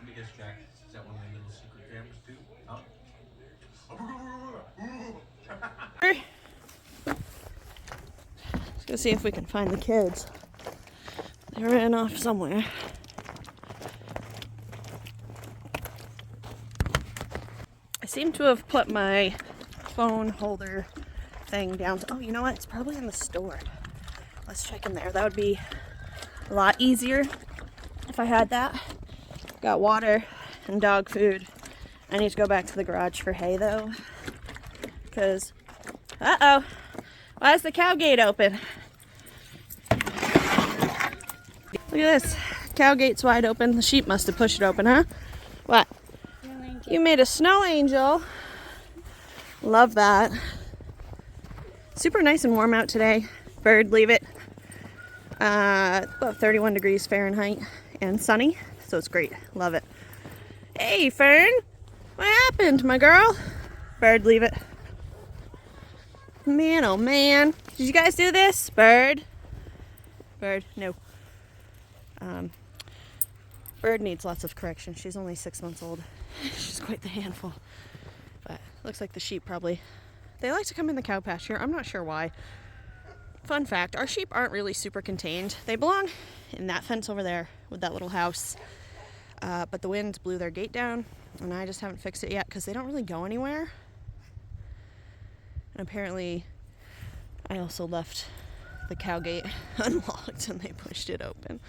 Let me guess, Jack. Is that one of your little secret cameras too? Huh? Let's go see if we can find the kids. They ran off somewhere. I seem to have put my phone holder thing down. Oh, you know what? It's probably in the store. Let's check in there. That would be a lot easier if I had that. Got water and dog food. I need to go back to the garage for hay though. Because, uh-oh. Why is the cow gate open? Look at this. Cow gate's wide open. The sheep must have pushed it open, huh? What? You made a snow angel. Love that. Super nice and warm out today. Bird, leave it. About 31 degrees Fahrenheit and sunny. So it's great. Love it. Hey, Fern. What happened, my girl? Bird, leave it. Man, oh man. Did you guys do this? Bird. Bird, no. Bird needs lots of correction. She's only 6 months old. She's quite the handful. But looks like the sheep probably, they like to come in the cow pasture. I'm not sure why. Fun fact, our sheep aren't really super contained. They belong in that fence over there with that little house. But the wind blew their gate down and I just haven't fixed it yet because they don't really go anywhere. And apparently I also left the cow gate unlocked and they pushed it open.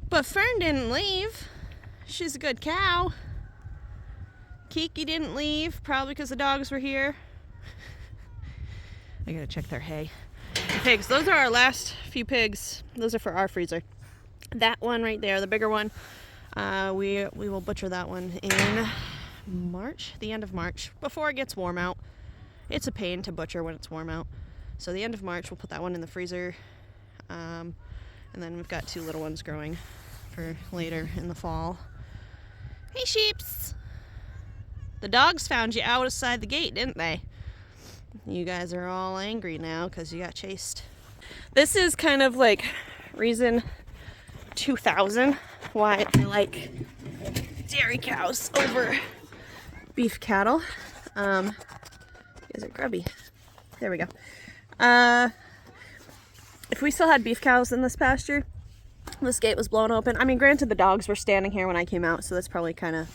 But Fern didn't leave. She's a good cow. Kiki didn't leave, probably because the dogs were here. I gotta check their hay. The pigs, those are our last few pigs. Those are for our freezer. That one right there, the bigger one, we will butcher that one in March, the end of March, before it gets warm out. It's a pain to butcher when it's warm out. So the end of March, we'll put that one in the freezer. And then we've got 2 little ones growing for later in the fall. Hey, sheeps! The dogs found you outside the gate, didn't they? You guys are all angry now because you got chased. This is kind of like reason 2000 why I like dairy cows over beef cattle. You guys are grubby. There we go. If we still had beef cows in this pasture, this gate was blown open. I mean, granted, the dogs were standing here when I came out, so that's probably kind of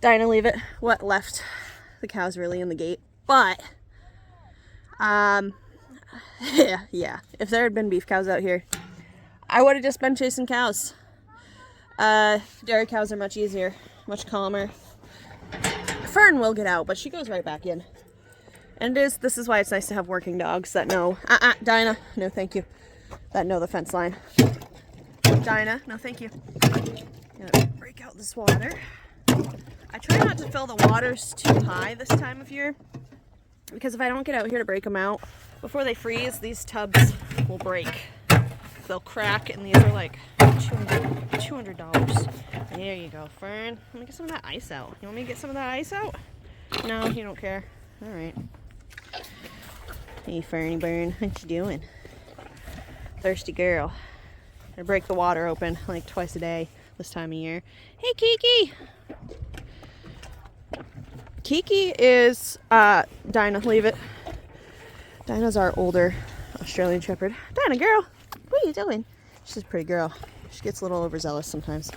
dying to leave it. What left the cows really in the gate. But, yeah, if there had been beef cows out here, I would have just been chasing cows. Dairy cows are much easier, much calmer. Fern will get out, but she goes right back in. And this is why it's nice to have working dogs that know, Dinah, no thank you, that know the fence line. Dinah, no thank you. Gonna break out this water. I try not to fill the waters too high this time of year, because if I don't get out here to break them out, before they freeze, these tubs will break. They'll crack, and these are like $200. There you go, Fern. Let me get some of that ice out. You want me to get some of that ice out? No, you don't care. All right. Hey, Ferny Burn, what you doing? Thirsty girl. I break the water open like twice a day this time of year. Hey, Kiki! Kiki is, Dinah, leave it. Dinah's our older Australian Shepherd. Dinah, girl, what are you doing? She's a pretty girl. She gets a little overzealous sometimes.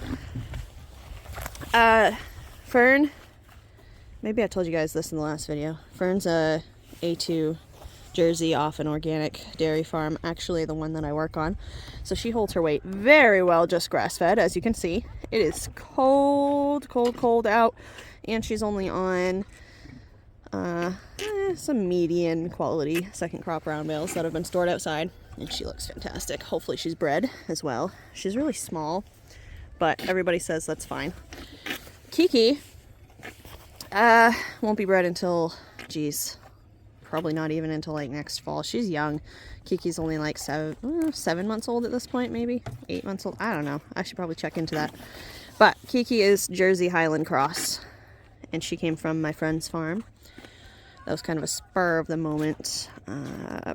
Fern, maybe I told you guys this in the last video. Fern's a A2 Jersey off an organic dairy farm, actually the one that I work on. So she holds her weight very well, just grass-fed, as you can see. It is cold, cold, cold out, and she's only on some median quality second crop round bales that have been stored outside, and she looks fantastic. Hopefully she's bred as well. She's really small, but everybody says that's fine. Kiki won't be bred until, geez, probably not even until like next fall. She's young. Kiki's only like 7 months old at this point, maybe 8 months old. I don't know. I should probably check into that. But Kiki is Jersey Highland Cross, and she came from my friend's farm. That was kind of a spur of the moment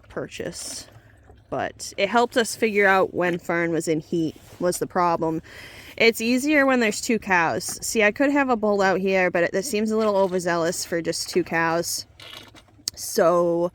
purchase. but it helped us figure out when Fern was in heat was the problem. It's easier when there's 2 cows. See, I could have a bull out here, but it seems a little overzealous for just 2 cows. So,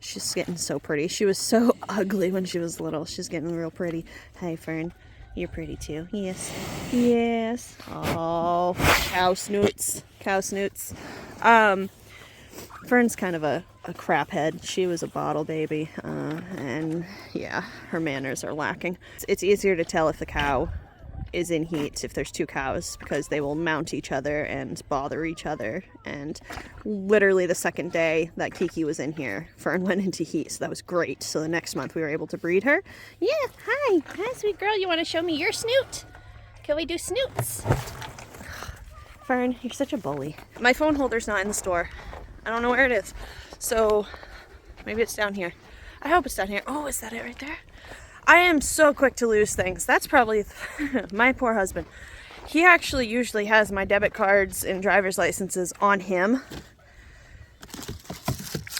she's getting so pretty. She was so ugly when she was little. She's getting real pretty. Hi, Fern. You're pretty too. Yes. Yes. Oh, cow snoots. Cow snoots. Fern's kind of a crap head. She was a bottle baby. And yeah, her manners are lacking. It's easier to tell if the cow is in heat if there's 2 cows because they will mount each other and bother each other. And literally the second day that Kiki was in here, Fern went into heat, so that was great. So the next month we were able to breed her. Yeah, hi sweet girl, you want to show me your snoot? Can we do snoots? Fern, you're such a bully. My phone holder's not in the store. I don't know where it is, so maybe it's down here. I hope it's down here. Oh, is that it right there? I am so quick to lose things. That's probably my poor husband. He actually usually has my debit cards and driver's licenses on him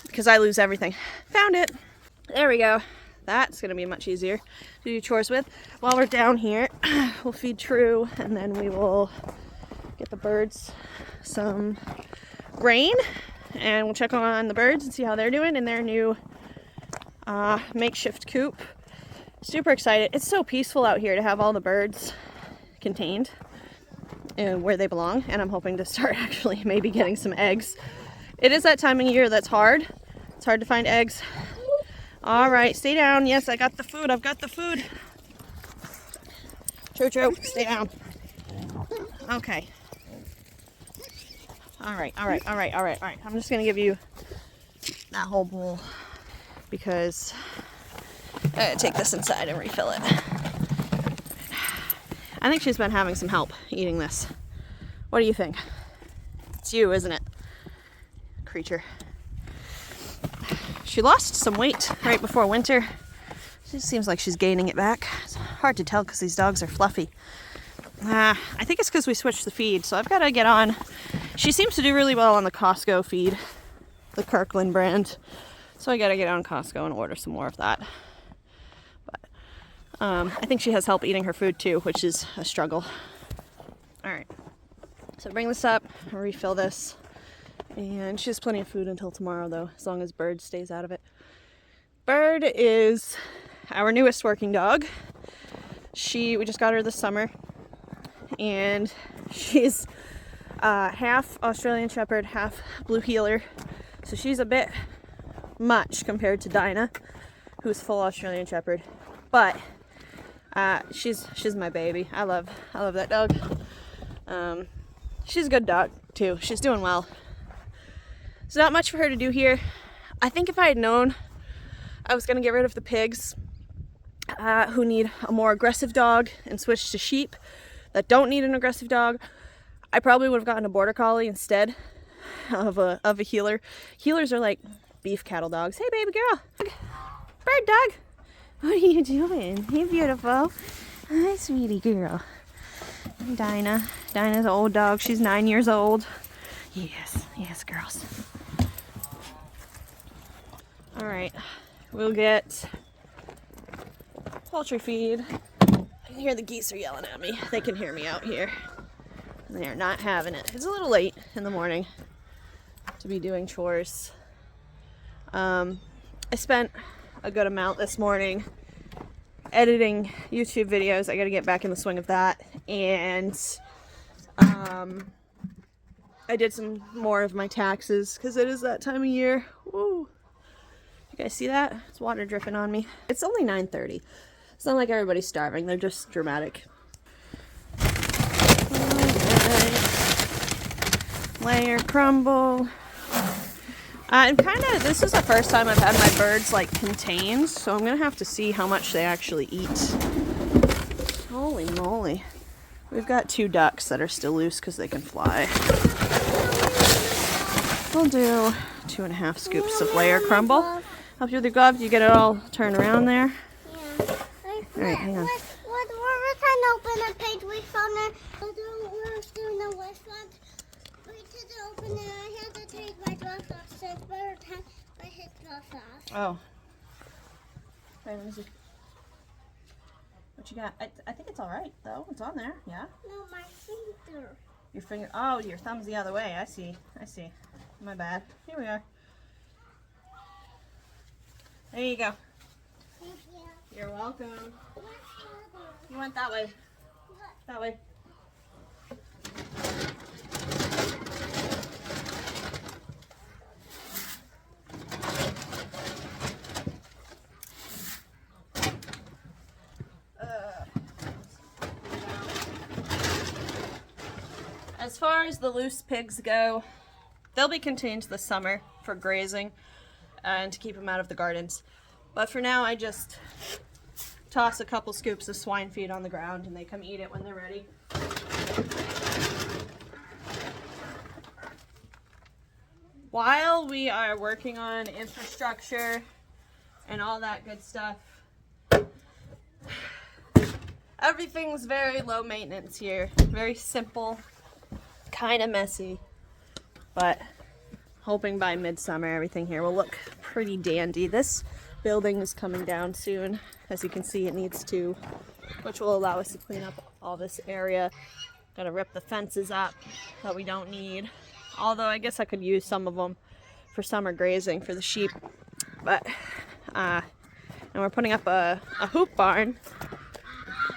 because I lose everything. Found it. There we go. That's going to be much easier to do chores with. While we're down here, we'll feed True and then we will get the birds some grain and we'll check on the birds and see how they're doing in their new makeshift coop. Super excited. It's so peaceful out here to have all the birds contained and where they belong, and I'm hoping to start actually maybe getting some eggs. It is that time of year that's hard. It's hard to find eggs. All right, stay down. Yes, I got the food. I've got the food. True, stay down. Okay. All right. I'm just gonna give you that whole bowl because I gotta take this inside and refill it. I think she's been having some help eating this. What do you think? It's you, isn't it? Creature. She lost some weight right before winter. She seems like she's gaining it back. It's hard to tell because these dogs are fluffy. I think it's because we switched the feed, so I've got to get on. She seems to do really well on the Costco feed, the Kirkland brand. So I got to get on Costco and order some more of that. I think she has help eating her food too, which is a struggle. All right, so bring this up, refill this, and she has plenty of food until tomorrow though, as long as Bird stays out of it. Bird is our newest working dog. We just got her this summer, and she's half Australian Shepherd, half Blue Heeler, so she's a bit much compared to Dinah, who's full Australian Shepherd, but she's my baby. I love that dog. She's a good dog too. She's doing well. There's not much for her to do here. I think if I had known I was gonna get rid of the pigs who need a more aggressive dog and switch to sheep that don't need an aggressive dog, I probably would have gotten a border collie instead of a healer. Healers are like beef cattle dogs. Hey baby girl, bird dog. What are you doing? Hey, beautiful. Hi, sweetie girl. And Dinah. Dinah's an old dog. She's 9 years old. Yes, girls. All right, we'll get poultry feed. I can hear the geese are yelling at me. They can hear me out here. They're not having it. It's a little late in the morning to be doing chores. I spent a good amount this morning editing YouTube videos. I gotta get back in the swing of that, and I did some more of my taxes because it is that time of year. Woo! You guys see that? It's water dripping on me. It's only 9:30. It's not like everybody's starving. They're just dramatic. Layer crumble. And this is the first time I've had my birds like contained, so I'm gonna have to see how much they actually eat. Holy moly. We've got 2 ducks that are still loose because they can fly. We'll do 2.5 scoops of layer crumble. Help you with your gloves. You get it all turned around there. Yeah. All right, hang on. We're trying to open a page we found there. We're doing the west one. We did open it. I had to take my gloves off. So by the time I hit gloves off. Oh. Right, let me see. What you got? I think it's all right though. It's on there. Yeah. No, my finger. Your finger. Oh, your thumb's the other way. I see. I see. My bad. Here we are. There you go. Thank you. You're welcome. What's the other? You went that way. That way. As far as the loose pigs go, they'll be contained this summer for grazing and to keep them out of the gardens. But for now, I just toss a couple scoops of swine feed on the ground and they come eat it when they're ready. While we are working on infrastructure and all that good stuff, everything's very low maintenance here. Very simple, kind of messy, but hoping by midsummer everything here will look pretty dandy. This building is coming down soon. As you can see, it needs to, which will allow us to clean up all this area. Gotta rip the fences up that we don't need. Although I guess I could use some of them for summer grazing for the sheep. But, and we're putting up a hoop barn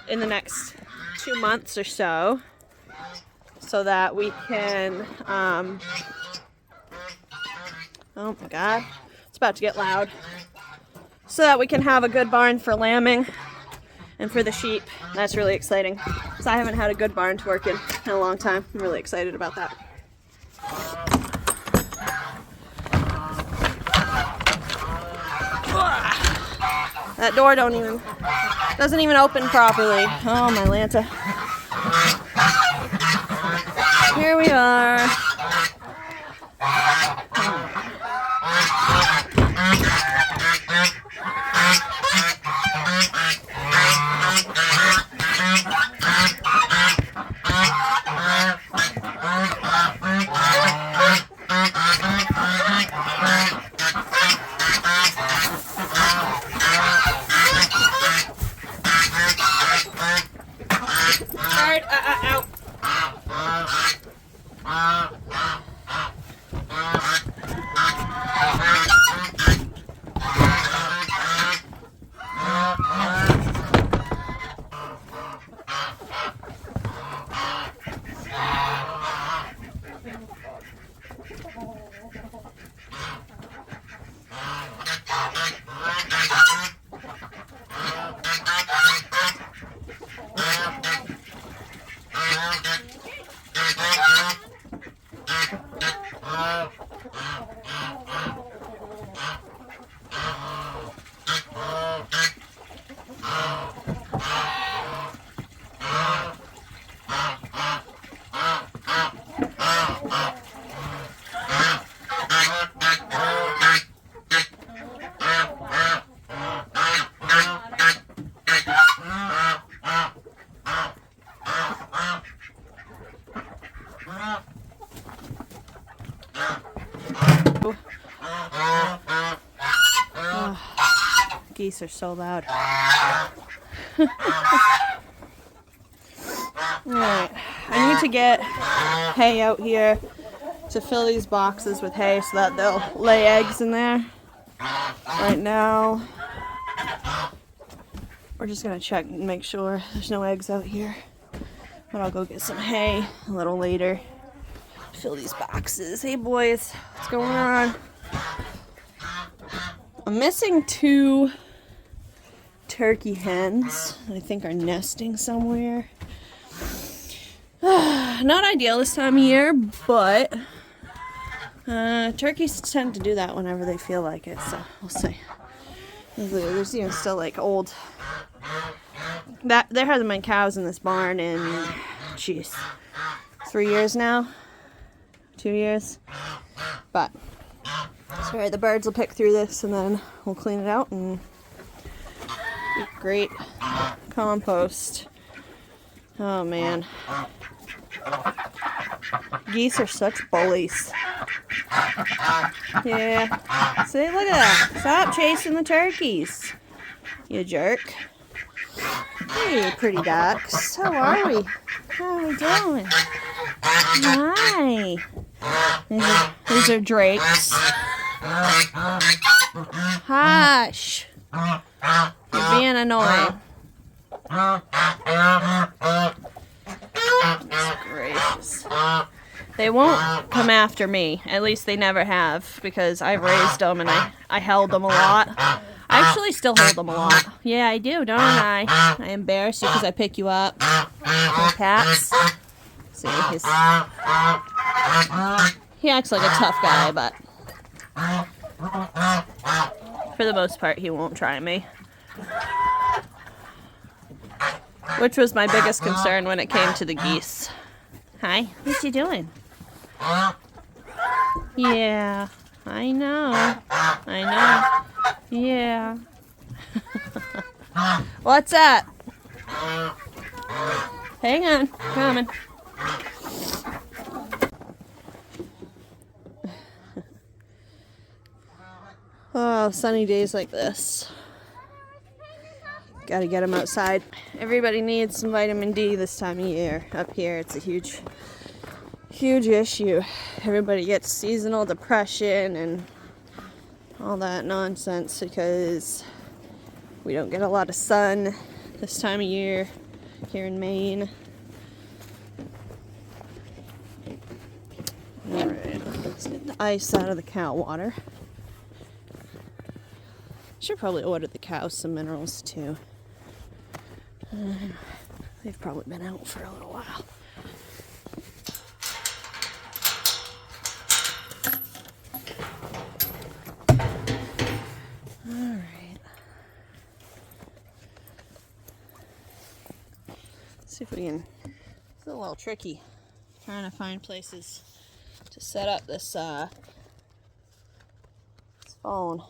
in the next 2 months or so that we can, oh my God, it's about to get loud. So that we can have a good barn for lambing and for the sheep. That's really exciting because I haven't had a good barn to work in a long time. I'm really excited about that. That door doesn't even open properly. Oh, my Lanta. Here we are. Geese are so loud. Alright, I need to get hay out here to fill these boxes with hay so that they'll lay eggs in there. Right now, we're just gonna check and make sure there's no eggs out here. But I'll go get some hay a little later. Fill these boxes. Hey boys, what's going on? I'm missing 2 turkey hens that I think are nesting somewhere. Not ideal this time of year, but turkeys tend to do that whenever they feel like it, so we'll see. There's even still like old. There hasn't been cows in this barn in, jeez, 3 years now, 2 years, but it's alright. The birds will pick through this and then we'll clean it out and eat great compost. Oh man, geese are such bullies. Yeah, see, look at that. Stop chasing the turkeys. You jerk. Hey, pretty ducks. How are we? How are we doing? Hi. These are drakes. Hush. You're being annoying. Goodness gracious. They won't come after me. At least they never have, because I've raised them and I held them a lot. I actually still hold them a lot. Yeah, I do, don't I? I embarrass you because I pick you up. My cats. See, he acts like a tough guy, but for the most part, he won't try me. Which was my biggest concern when it came to the geese. Hi, what you doing? Yeah, I know. Yeah. What's up? Hang on, coming. Oh, sunny days like this. Gotta get them outside. Everybody needs some vitamin D this time of year. Up here, it's a huge issue. Everybody gets seasonal depression and all that nonsense because we don't get a lot of sun this time of year here in Maine. Alright, let's get the ice out of the cow water. Should probably order the cows some minerals too. They've probably been out for a little while. Alright. See if we can. It's a little tricky trying to find places to set up this phone.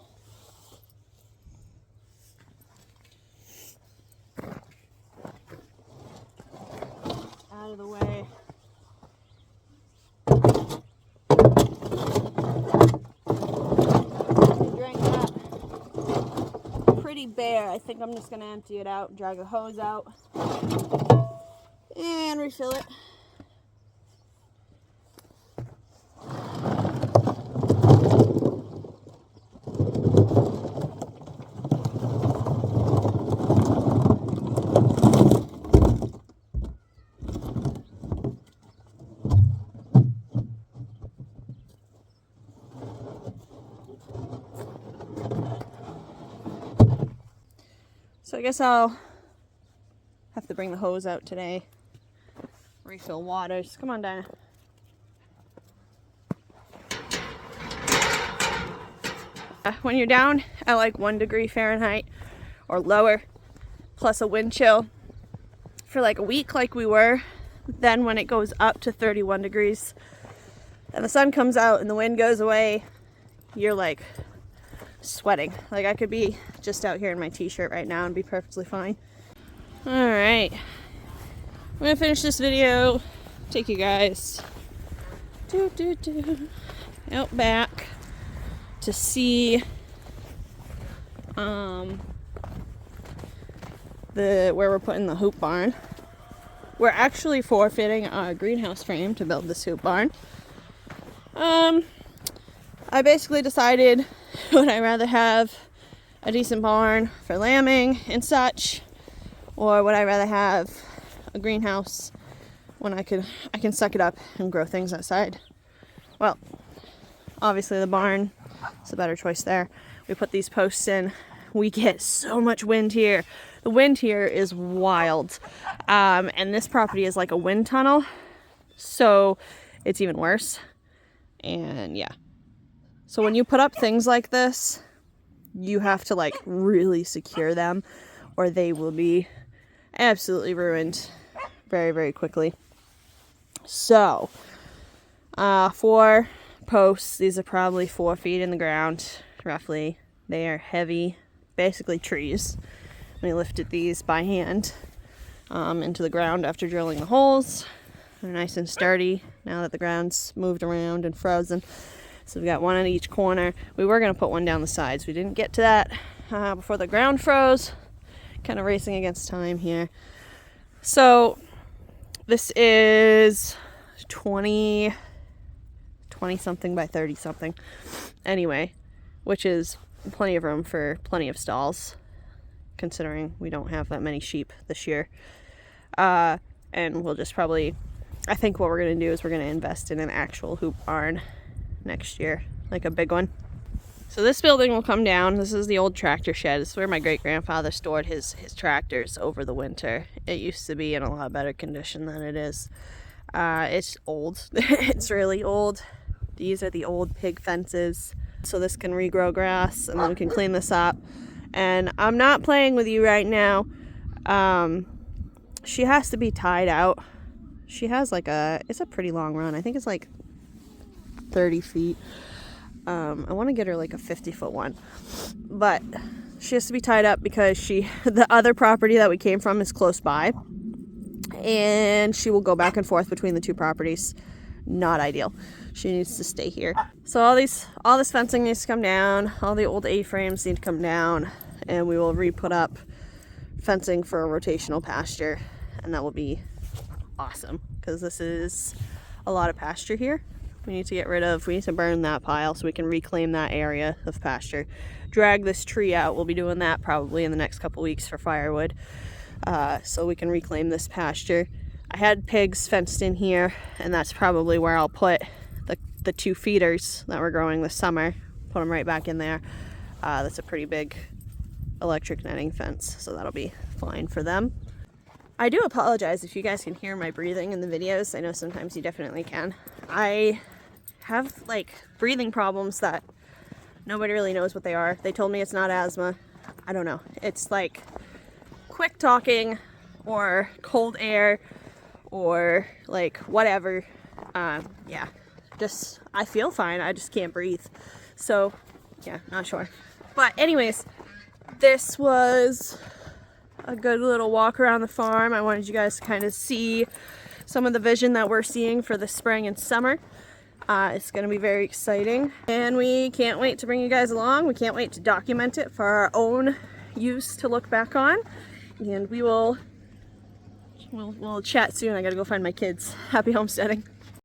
Out of the way. Drink that pretty bare. I think I'm just gonna empty it out, drag the hose out, and refill it. So I guess I'll have to bring the hose out today, refill waters. Come on, Dinah. When you're down at like 1 degree Fahrenheit or lower, plus a wind chill for like a week like we were, then when it goes up to 31 degrees and the sun comes out and the wind goes away, you're like sweating. Like I could be just out here in my t-shirt right now and be perfectly fine. Alright, I'm gonna finish this video, take you guys out back to see where we're putting the hoop barn. We're actually forfeiting a greenhouse frame to build this hoop barn. I basically decided, would I rather have a decent barn for lambing and such, or would I rather have a greenhouse when I can suck it up and grow things outside? Well, obviously the barn is a better choice there. We put these posts in. We get so much wind here. The wind here is wild. And this property is like a wind tunnel, so it's even worse. And yeah. So when you put up things like this, you have to like really secure them or they will be absolutely ruined very, very quickly. So, 4 posts. These are probably 4 feet in the ground, roughly. They are heavy, basically trees. We lifted these by hand into the ground after drilling the holes. They're nice and sturdy now that the ground's moved around and frozen. So we've got one at each corner. We were going to put one down the sides. We didn't get to that before the ground froze. Kind of racing against time here. So this is 20 something by 30 something. Anyway, which is plenty of room for plenty of stalls, considering we don't have that many sheep this year. And we'll just probably, I think what we're going to do is we're going to invest in an actual hoop barn next year, like a big one. So this building will come down. This is the old tractor shed. This is where my great-grandfather stored his tractors over the winter. It used to be in a lot better condition than it is. It's old. It's really old. These are the old pig fences. So this can regrow grass, and then we can clean this up. And I'm not playing with you right now. She has to be tied out. She has like it's a pretty long run. I think it's like 30 feet. I want to get her like a 50-foot one, but she has to be tied up because the other property that we came from is close by, and she will go back and forth between the two properties. Not ideal. She needs to stay here. So all this fencing needs to come down. All the old A-frames need to come down, and we will re-put up fencing for a rotational pasture, and that will be awesome because this is a lot of pasture here. We need to burn that pile so we can reclaim that area of pasture. Drag this tree out. We'll be doing that probably in the next couple weeks for firewood, so we can reclaim this pasture. I had pigs fenced in here, and that's probably where I'll put the 2 feeders that we're growing this summer. Put them right back in there. That's a pretty big electric netting fence, so that'll be fine for them. I do apologize if you guys can hear my breathing in the videos. I know sometimes you definitely can. I have like breathing problems that nobody really knows what they are. They told me it's not asthma. I don't know. It's like quick talking or cold air or like whatever. Yeah, just I feel fine. I just can't breathe. So yeah, not sure. But anyways, this was a good little walk around the farm. I wanted you guys to kind of see some of the vision that we're seeing for the spring and summer. It's going to be very exciting, and we can't wait to bring you guys along. We can't wait to document it for our own use to look back on, and we'll chat soon. I gotta go find my kids. Happy homesteading.